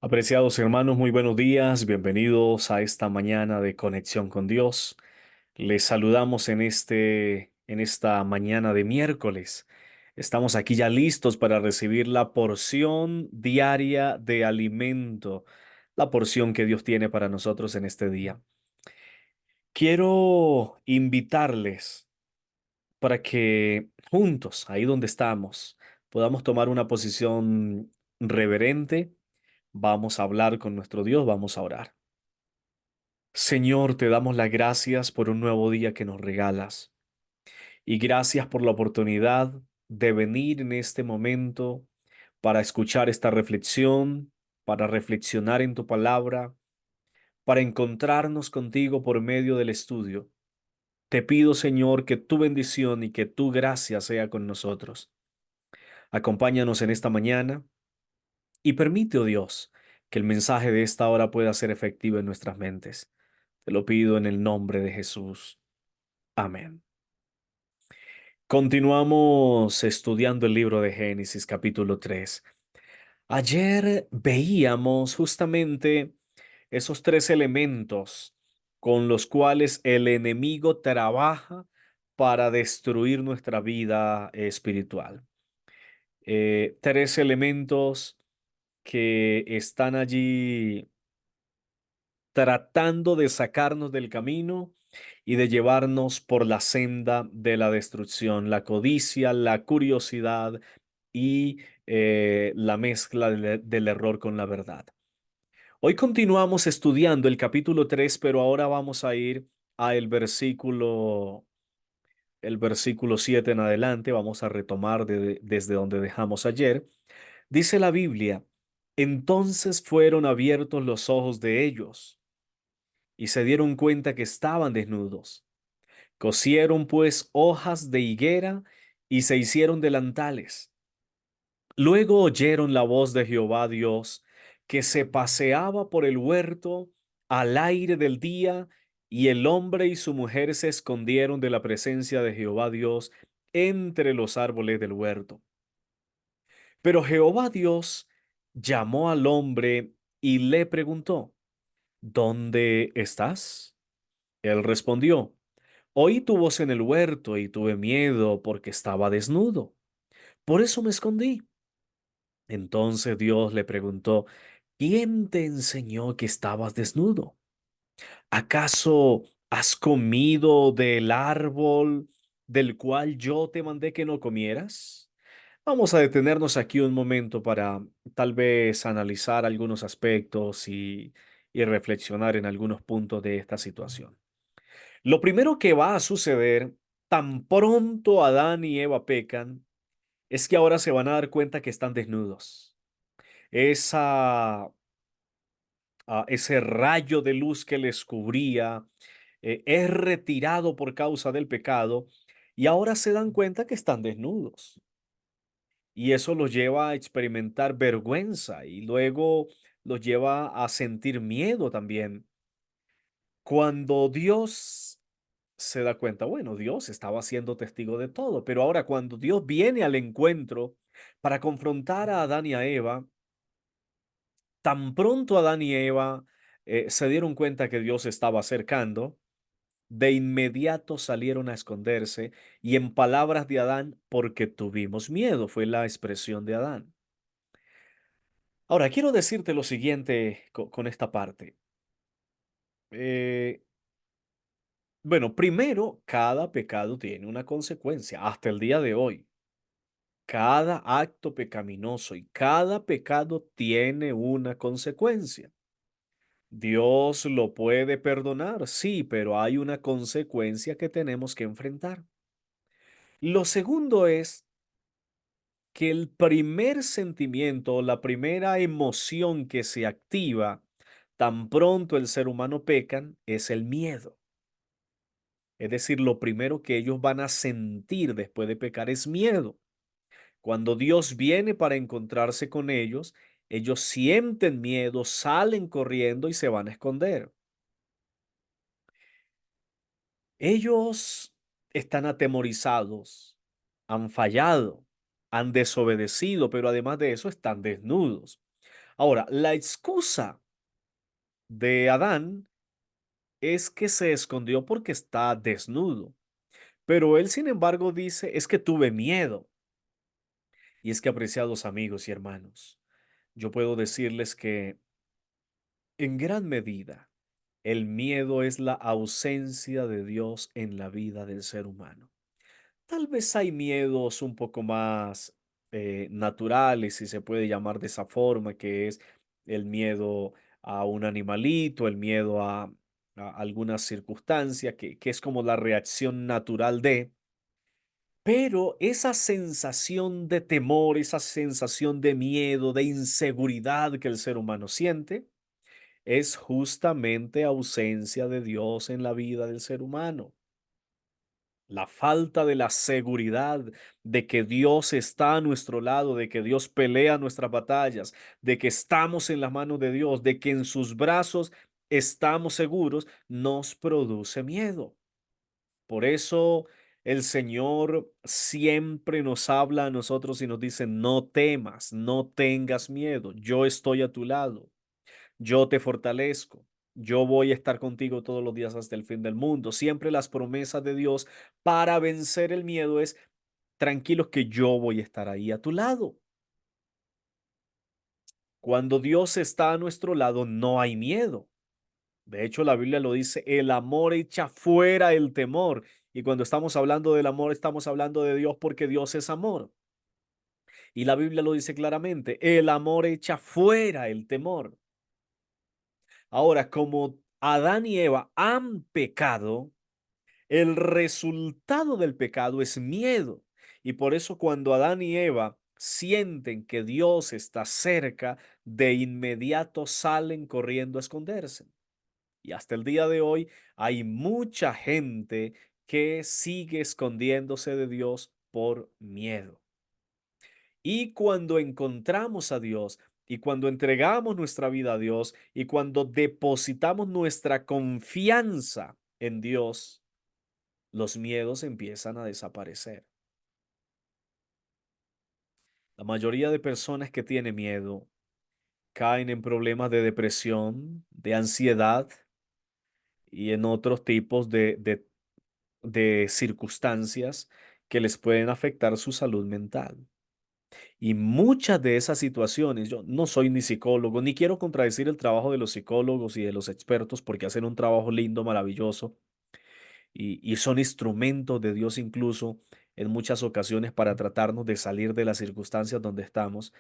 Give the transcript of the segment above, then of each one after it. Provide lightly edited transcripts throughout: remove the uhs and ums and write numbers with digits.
Apreciados hermanos, muy buenos días, bienvenidos a esta mañana de conexión con Dios. Les saludamos en esta mañana de miércoles. Estamos aquí ya listos para recibir la porción diaria de alimento, la porción que Dios tiene para nosotros en este día. Quiero invitarles para que juntos, ahí donde estamos, podamos tomar una posición reverente. Vamos a hablar con nuestro Dios, vamos a orar. Señor, te damos las gracias por un nuevo día que nos regalas y gracias por la oportunidad de venir en este momento para escuchar esta reflexión, para reflexionar en tu palabra, para encontrarnos contigo por medio del estudio. Te pido, Señor, que tu bendición y que tu gracia sea con nosotros. Acompáñanos en esta mañana y permite, oh Dios, que el mensaje de esta hora pueda ser efectivo en nuestras mentes. Te lo pido en el nombre de Jesús. Amén. Continuamos estudiando el libro de Génesis capítulo 3. Ayer veíamos justamente esos tres elementos con los cuales el enemigo trabaja para destruir nuestra vida espiritual. Tres elementos que están allí tratando de sacarnos del camino y de llevarnos por la senda de la destrucción, la codicia, la curiosidad y la mezcla del error con la verdad. Hoy continuamos estudiando el capítulo 3, pero ahora vamos a ir a el versículo 7 en adelante. Vamos a retomar desde donde dejamos ayer. Dice la Biblia, entonces fueron abiertos los ojos de ellos y se dieron cuenta que estaban desnudos. Cosieron pues hojas de higuera y se hicieron delantales. Luego oyeron la voz de Jehová Dios, que se paseaba por el huerto al aire del día, y el hombre y su mujer se escondieron de la presencia de Jehová Dios entre los árboles del huerto. Pero Jehová Dios llamó al hombre y le preguntó, ¿dónde estás? Él respondió, oí tu voz en el huerto y tuve miedo porque estaba desnudo. Por eso me escondí. Entonces Dios le preguntó, ¿quién te enseñó que estabas desnudo? ¿Acaso has comido del árbol del cual yo te mandé que no comieras? Vamos a detenernos aquí un momento para tal vez analizar algunos aspectos y reflexionar en algunos puntos de esta situación. Lo primero que va a suceder tan pronto Adán y Eva pecan es que ahora se van a dar cuenta que están desnudos. Esa, ese rayo de luz que les cubría es retirado por causa del pecado y ahora se dan cuenta que están desnudos. Y eso los lleva a experimentar vergüenza y luego los lleva a sentir miedo también. Cuando Dios se da cuenta, bueno, Dios estaba siendo testigo de todo, pero ahora cuando Dios viene al encuentro para confrontar a Adán y a Eva, tan pronto Adán y Eva se dieron cuenta que Dios se estaba acercando, de inmediato salieron a esconderse y en palabras de Adán, porque tuvimos miedo, fue la expresión de Adán. Ahora, quiero decirte lo siguiente con esta parte. Eh, bueno, primero, cada pecado tiene una consecuencia hasta el día de hoy. Cada acto pecaminoso y cada pecado tiene una consecuencia. Dios lo puede perdonar, sí, pero hay una consecuencia que tenemos que enfrentar. Lo segundo es que el primer sentimiento, la primera emoción que se activa tan pronto el ser humano pecan es el miedo. Es decir, lo primero que ellos van a sentir después de pecar es miedo. Cuando Dios viene para encontrarse con ellos sienten miedo, salen corriendo y se van a esconder. Ellos están atemorizados, han fallado, han desobedecido, pero además de eso están desnudos. Ahora, la excusa de Adán es que se escondió porque está desnudo, pero él, sin embargo, dice, es que tuve miedo. Y es que, apreciados amigos y hermanos, yo puedo decirles que en gran medida el miedo es la ausencia de Dios en la vida del ser humano. Tal vez hay miedos un poco más naturales, si se puede llamar de esa forma, que es el miedo a un animalito, el miedo a alguna circunstancia, que es como la reacción natural de, pero esa sensación de temor, esa sensación de miedo, de inseguridad que el ser humano siente, es justamente ausencia de Dios en la vida del ser humano. La falta de la seguridad de que Dios está a nuestro lado, de que Dios pelea nuestras batallas, de que estamos en las manos de Dios, de que en sus brazos estamos seguros, nos produce miedo. Por eso el Señor siempre nos habla a nosotros y nos dice, no temas, no tengas miedo, yo estoy a tu lado, yo te fortalezco, yo voy a estar contigo todos los días hasta el fin del mundo. Siempre las promesas de Dios para vencer el miedo es, tranquilos que yo voy a estar ahí a tu lado. Cuando Dios está a nuestro lado, no hay miedo. De hecho, la Biblia lo dice, el amor echa fuera el temor. Y cuando estamos hablando del amor, estamos hablando de Dios porque Dios es amor. Y la Biblia lo dice claramente, el amor echa fuera el temor. Ahora, como Adán y Eva han pecado, el resultado del pecado es miedo. Y por eso cuando Adán y Eva sienten que Dios está cerca, de inmediato salen corriendo a esconderse. Y hasta el día de hoy hay mucha gente que sigue escondiéndose de Dios por miedo. Y cuando encontramos a Dios y cuando entregamos nuestra vida a Dios y cuando depositamos nuestra confianza en Dios, los miedos empiezan a desaparecer. La mayoría de personas que tienen miedo caen en problemas de depresión, de ansiedad y en otros tipos de circunstancias que les pueden afectar su salud mental. Y muchas de esas situaciones, yo no soy ni psicólogo, ni quiero contradecir el trabajo de los psicólogos y de los expertos porque hacen un trabajo lindo, maravilloso, y son instrumentos de Dios incluso en muchas ocasiones para tratarnos de salir de las circunstancias donde estamos,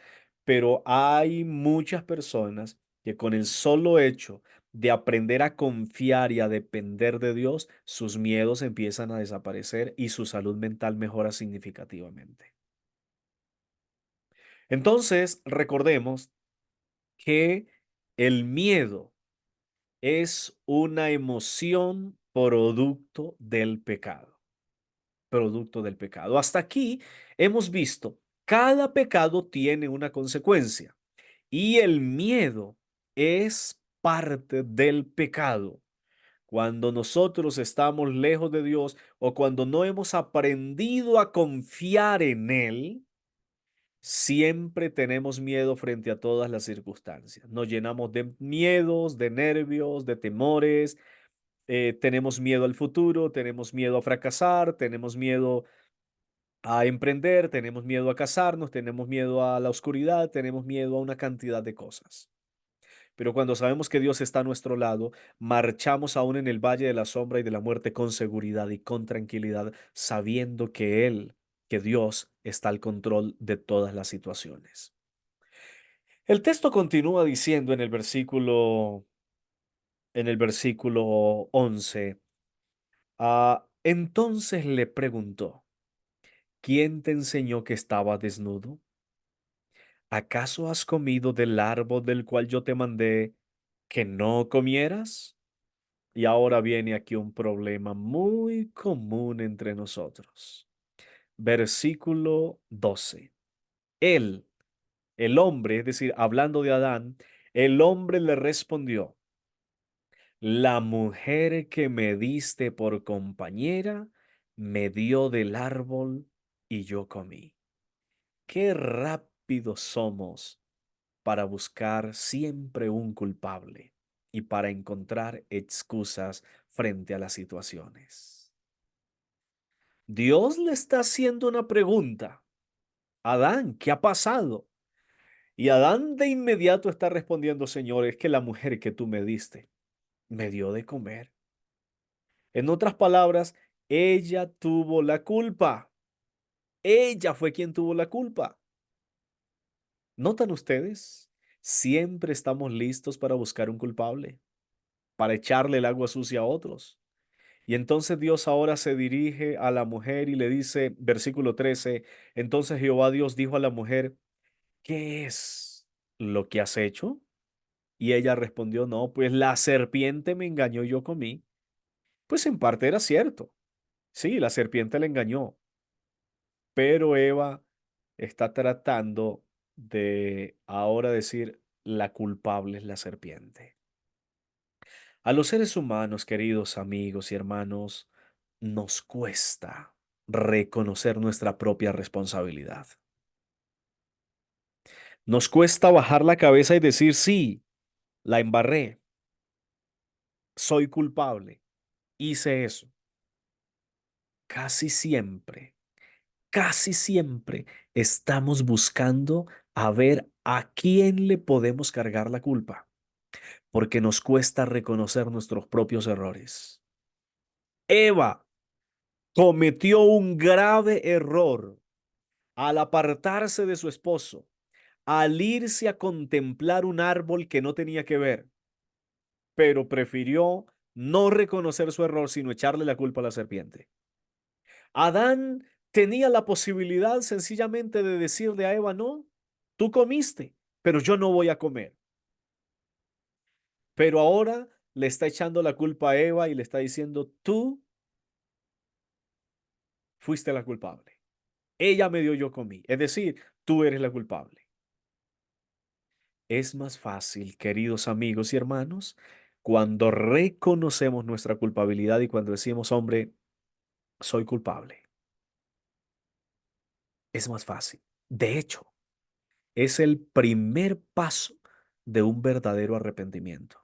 pero hay muchas personas que con el solo hecho de aprender a confiar y a depender de Dios, sus miedos empiezan a desaparecer y su salud mental mejora significativamente. Entonces, recordemos que el miedo es una emoción producto del pecado. Hasta aquí hemos visto, cada pecado tiene una consecuencia y el miedo es parte del pecado. Cuando nosotros estamos lejos de Dios o cuando no hemos aprendido a confiar en Él, siempre tenemos miedo frente a todas las circunstancias. Nos llenamos de miedos, de nervios, de temores. Tenemos miedo al futuro, tenemos miedo a fracasar, tenemos miedo a emprender, tenemos miedo a casarnos, tenemos miedo a la oscuridad, tenemos miedo a una cantidad de cosas. Pero cuando sabemos que Dios está a nuestro lado, marchamos aún en el valle de la sombra y de la muerte con seguridad y con tranquilidad, sabiendo que que Dios está al control de todas las situaciones. El texto continúa diciendo en el versículo 11, entonces le preguntó, ¿quién te enseñó que estaba desnudo? ¿Acaso has comido del árbol del cual yo te mandé que no comieras? Y ahora viene aquí un problema muy común entre nosotros. Versículo 12. Él, el hombre, es decir, hablando de Adán, el hombre le respondió, la mujer que me diste por compañera me dio del árbol y yo comí. Qué rápido somos para buscar siempre un culpable y para encontrar excusas frente a las situaciones. Dios le está haciendo una pregunta. Adán, ¿qué ha pasado? Y Adán de inmediato está respondiendo, Señor, es que la mujer que tú me diste me dio de comer. En otras palabras, ella tuvo la culpa. Ella fue quien tuvo la culpa. ¿Notan ustedes? Siempre estamos listos para buscar un culpable, para echarle el agua sucia a otros. Y entonces Dios ahora se dirige a la mujer y le dice, versículo 13, entonces Jehová Dios dijo a la mujer, ¿qué es lo que has hecho? Y ella respondió, no, pues la serpiente me engañó y yo comí. Pues en parte era cierto. Sí, la serpiente le engañó, pero Eva está tratando de ahora decir, la culpable es la serpiente. A los seres humanos, queridos amigos y hermanos, nos cuesta reconocer nuestra propia responsabilidad. Nos cuesta bajar la cabeza y decir, sí, la embarré, soy culpable, hice eso. Casi siempre, casi siempre estamos buscando a ver a quién le podemos cargar la culpa, porque nos cuesta reconocer nuestros propios errores. Eva cometió un grave error al apartarse de su esposo, al irse a contemplar un árbol que no tenía que ver, pero prefirió no reconocer su error, sino echarle la culpa a la serpiente. Adán tenía la posibilidad sencillamente de decirle a Eva, no, tú comiste, pero yo no voy a comer. Pero ahora le está echando la culpa a Eva y le está diciendo, tú fuiste la culpable. Ella me dio, yo comí. Es decir, tú eres la culpable. Es más fácil, queridos amigos y hermanos, cuando reconocemos nuestra culpabilidad y cuando decimos, hombre, soy culpable. Es más fácil. De hecho, es el primer paso de un verdadero arrepentimiento.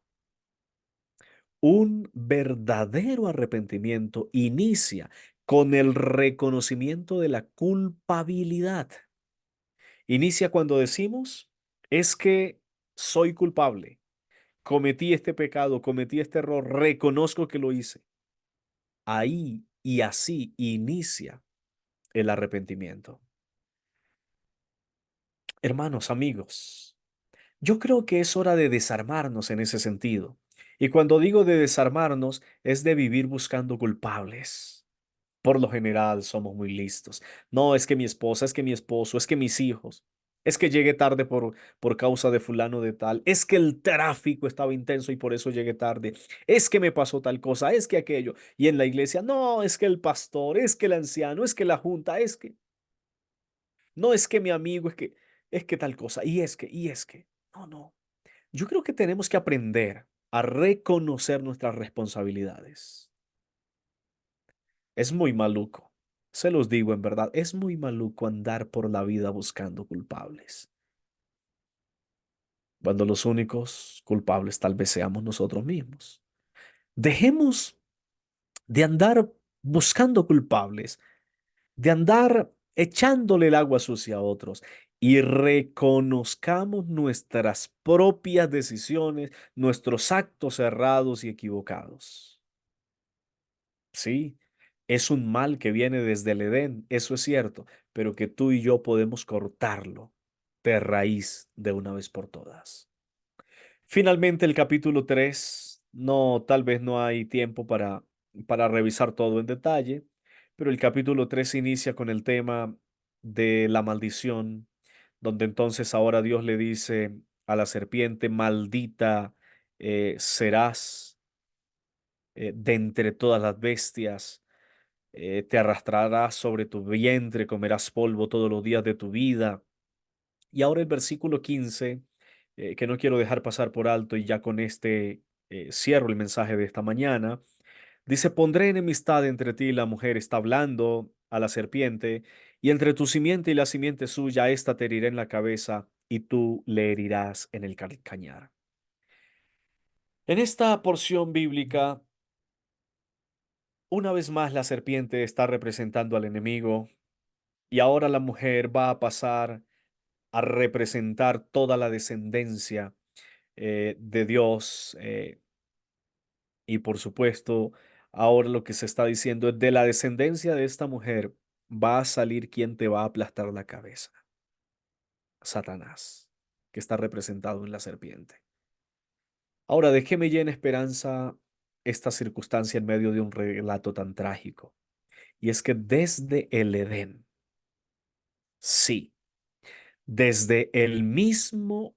Un verdadero arrepentimiento inicia con el reconocimiento de la culpabilidad. Inicia cuando decimos, es que soy culpable, cometí este pecado, cometí este error, reconozco que lo hice. Ahí y así inicia el arrepentimiento. Hermanos, amigos, yo creo que es hora de desarmarnos en ese sentido. Y cuando digo de desarmarnos, es de vivir buscando culpables. Por lo general somos muy listos. No, es que mi esposa, es que mi esposo, es que mis hijos, es que llegué tarde por causa de fulano de tal, es que el tráfico estaba intenso y por eso llegué tarde, es que me pasó tal cosa, es que aquello. Y en la iglesia, no, es que el pastor, es que el anciano, es que la junta, es que, no, es que mi amigo, es que tal cosa, y es que, no, no. Yo creo que tenemos que aprender a reconocer nuestras responsabilidades. Es muy maluco. Se los digo en verdad, es muy maluco andar por la vida buscando culpables, cuando los únicos culpables tal vez seamos nosotros mismos. Dejemos de andar buscando culpables, de andar echándole el agua sucia a otros y reconozcamos nuestras propias decisiones, nuestros actos errados y equivocados. Sí, es un mal que viene desde el Edén, eso es cierto, pero que tú y yo podemos cortarlo de raíz de una vez por todas. Finalmente, el capítulo 3 no, tal vez no hay tiempo para revisar todo en detalle, pero el capítulo 3 inicia con el tema de la maldición, donde entonces ahora Dios le dice a la serpiente, maldita serás de entre todas las bestias, te arrastrarás sobre tu vientre, comerás polvo todos los días de tu vida. Y ahora el versículo 15, que no quiero dejar pasar por alto y ya con este cierro el mensaje de esta mañana, dice, pondré enemistad entre ti y la mujer, está hablando a la serpiente, y entre tu simiente y la simiente suya, ésta te herirá en la cabeza y tú le herirás en el calcañar. En esta porción bíblica, una vez más la serpiente está representando al enemigo y ahora la mujer va a pasar a representar toda la descendencia de Dios. Y por supuesto, ahora lo que se está diciendo es de la descendencia de esta mujer va a salir quien te va a aplastar la cabeza. Satanás, que está representado en la serpiente. Ahora, ¿de qué me llena esperanza esta circunstancia en medio de un relato tan trágico? Y es que desde el Edén, sí, desde el mismo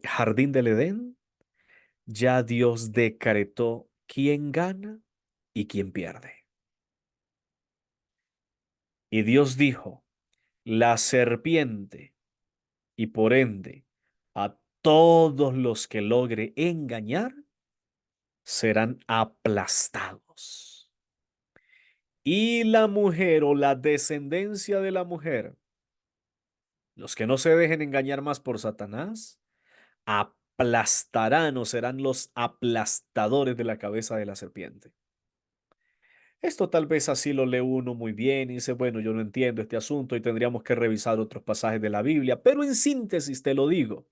jardín del Edén, ya Dios decretó quién gana y quién pierde. Y Dios dijo, la serpiente y por ende a todos los que logre engañar serán aplastados. Y la mujer o la descendencia de la mujer, los que no se dejen engañar más por Satanás, aplastarán o serán los aplastadores de la cabeza de la serpiente. Esto tal vez así lo lee uno muy bien y dice, bueno, yo no entiendo este asunto y tendríamos que revisar otros pasajes de la Biblia, pero en síntesis te lo digo.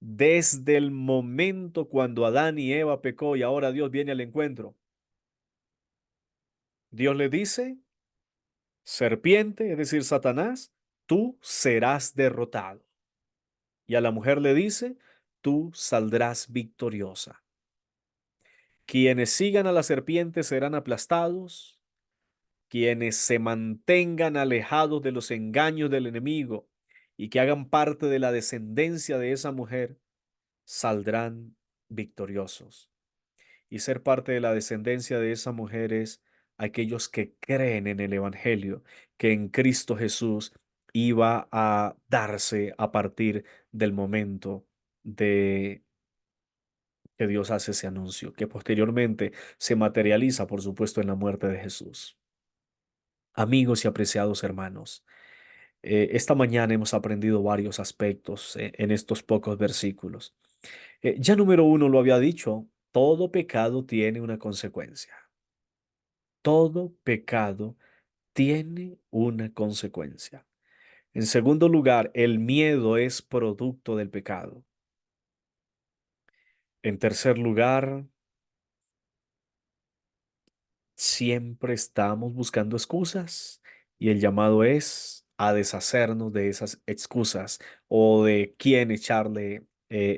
Desde el momento cuando Adán y Eva pecó y ahora Dios viene al encuentro, Dios le dice, serpiente, es decir, Satanás, tú serás derrotado. Y a la mujer le dice, tú saldrás victoriosa. Quienes sigan a la serpiente serán aplastados, quienes se mantengan alejados de los engaños del enemigo y que hagan parte de la descendencia de esa mujer, saldrán victoriosos. Y ser parte de la descendencia de esa mujer es aquellos que creen en el Evangelio, que en Cristo Jesús iba a darse a partir del momento de que Dios hace ese anuncio, que posteriormente se materializa, por supuesto, en la muerte de Jesús. Amigos y apreciados hermanos, esta mañana hemos aprendido varios aspectos en estos pocos versículos. Ya número uno lo había dicho, todo pecado tiene una consecuencia. Todo pecado tiene una consecuencia. En segundo lugar, el miedo es producto del pecado. En tercer lugar, siempre estamos buscando excusas y el llamado es a deshacernos de esas excusas o de quién echarle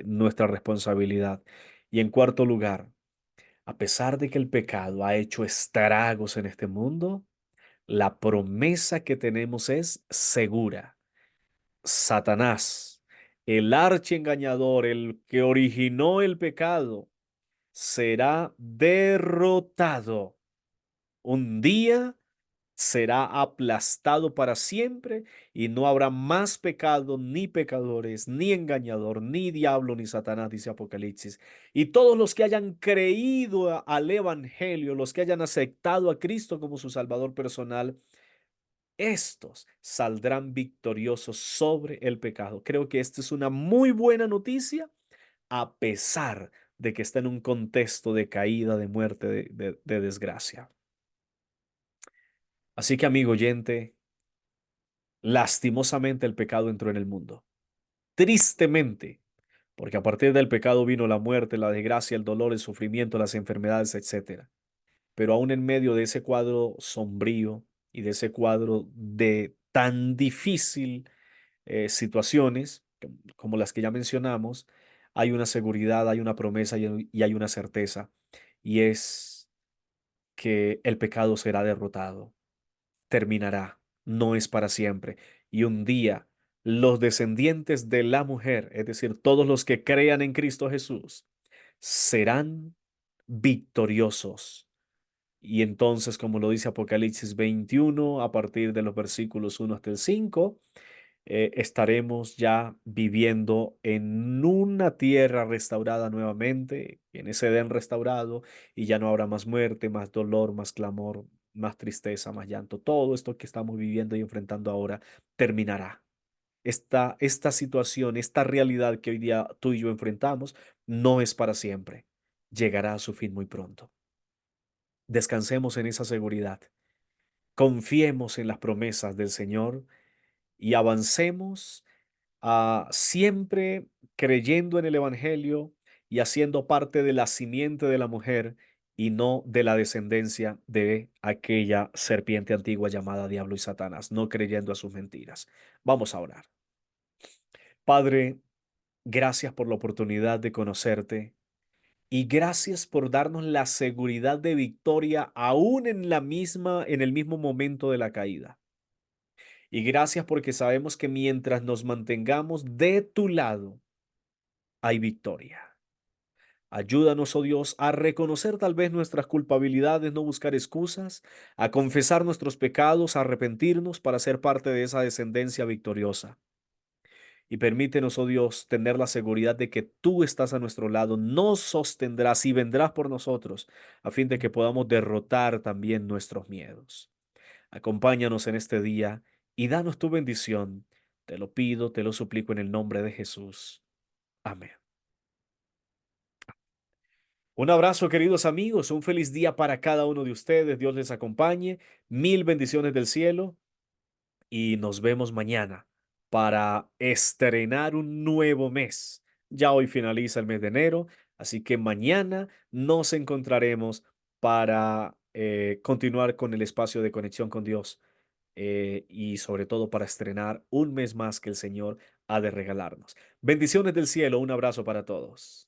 nuestra responsabilidad. Y en cuarto lugar, a pesar de que el pecado ha hecho estragos en este mundo, la promesa que tenemos es segura. Satanás, el archiengañador, el que originó el pecado, será derrotado. Un día será aplastado para siempre y no habrá más pecado, ni pecadores, ni engañador, ni diablo, ni Satanás, dice Apocalipsis. Y todos los que hayan creído al Evangelio, los que hayan aceptado a Cristo como su Salvador personal, estos saldrán victoriosos sobre el pecado. Creo que esta es una muy buena noticia, a pesar de que está en un contexto de caída, de muerte, de desgracia. Así que, amigo oyente, lastimosamente el pecado entró en el mundo. Tristemente, porque a partir del pecado vino la muerte, la desgracia, el dolor, el sufrimiento, las enfermedades, etcétera. Pero aún en medio de ese cuadro sombrío y de ese cuadro de tan difícil situaciones como las que ya mencionamos, hay una seguridad, hay una promesa y hay una certeza, y es que el pecado será derrotado, terminará, no es para siempre, y un día los descendientes de la mujer, es decir, todos los que crean en Cristo Jesús, serán victoriosos. Y entonces, como lo dice Apocalipsis 21, a partir de los versículos 1 hasta el 5, estaremos ya viviendo en una tierra restaurada nuevamente, en ese Edén restaurado, y ya no habrá más muerte, más dolor, más clamor, más tristeza, más llanto. Todo esto que estamos viviendo y enfrentando ahora terminará. esta situación, esta realidad que hoy día tú y yo enfrentamos, no es para siempre. Llegará a su fin muy pronto. Descansemos en esa seguridad. Confiemos en las promesas del Señor y avancemos siempre creyendo en el Evangelio y haciendo parte de la simiente de la mujer y no de la descendencia de aquella serpiente antigua llamada Diablo y Satanás, no creyendo a sus mentiras. Vamos a orar. Padre, gracias por la oportunidad de conocerte y gracias por darnos la seguridad de victoria aún en el mismo momento de la caída. Y gracias porque sabemos que mientras nos mantengamos de tu lado, hay victoria. Ayúdanos, oh Dios, a reconocer tal vez nuestras culpabilidades, no buscar excusas, a confesar nuestros pecados, a arrepentirnos para ser parte de esa descendencia victoriosa. Y permítenos, oh Dios, tener la seguridad de que tú estás a nuestro lado, nos sostendrás y vendrás por nosotros, a fin de que podamos derrotar también nuestros miedos. Acompáñanos en este día y danos tu bendición. Te lo pido, te lo suplico en el nombre de Jesús. Amén. Un abrazo, queridos amigos, un feliz día para cada uno de ustedes. Dios les acompañe. Mil bendiciones del cielo y nos vemos mañana para estrenar un nuevo mes. Ya hoy finaliza el mes de enero, así que mañana nos encontraremos para continuar con el espacio de conexión con Dios y sobre todo para estrenar un mes más que el Señor ha de regalarnos. Bendiciones del cielo, un abrazo para todos.